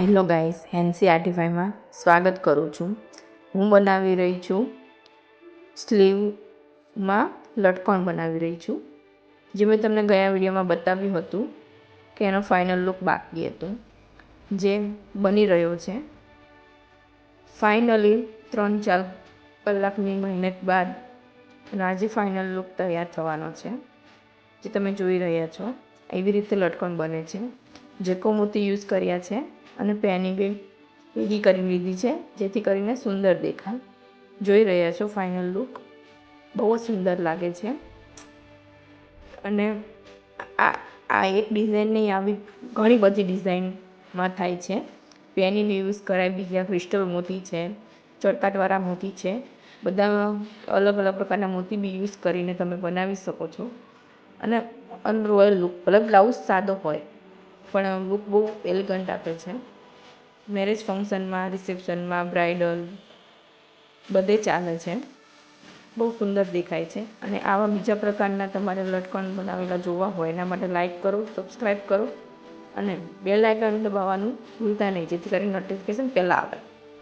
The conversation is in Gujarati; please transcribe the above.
હેલો ગાઈસ, NCRT5માં સ્વાગત કરું છું. હું બનાવી રહી છું સ્લીવમાં લટકણ બનાવી રહી છું. જે મેં તમને ગયા વિડીયોમાં બતાવ્યું હતું કે એનો ફાઇનલ લુક બાકી હતો, જે બની રહ્યો છે. ફાઇનલી 3-4 કલાકની મહેનત બાદ આજે ફાઇનલ લુક તૈયાર થવાનો છે, જે તમે જોઈ રહ્યા છો. એવી રીતે લટકણ બને છે. જેકો મોતી યુઝ કર્યા છે અને પેની બી ભેગી કરી લીધી છે, જેથી કરીને સુંદર દેખાય. જોઈ રહ્યા છો ફાઇનલ લુક બહુ સુંદર લાગે છે. અને આ એક ડિઝાઇન નહીં, આવી ઘણી બધી ડિઝાઇનમાં થાય છે. પેનીનો યુઝ કરાય, બીજા ક્રિસ્ટલ મોતી છે, ચળકાટવાળા મોતી છે, બધા અલગ અલગ પ્રકારના મોતી બી યુઝ કરીને તમે બનાવી શકો છો. અને રોયલ લુક, ભલે બ્લાઉઝ સાદો હોય પણ લુક બહુ એલિગન્ટ આપે છે. મેરેજ ફંક્શનમાં, રિસેપ્શનમાં, બ્રાઇડલ બધે ચાલે છે. બહુ સુંદર દેખાય છે. અને આવા બીજા પ્રકારના તમારે લટકણ બનાવેલા જોવા હોય એના માટે લાઇક કરો, સબસ્ક્રાઈબ કરો અને બેલ આઇકન દબાવવાનું ભૂલતા નહીં, જેથી કરીને નોટિફિકેશન પહેલાં આવે.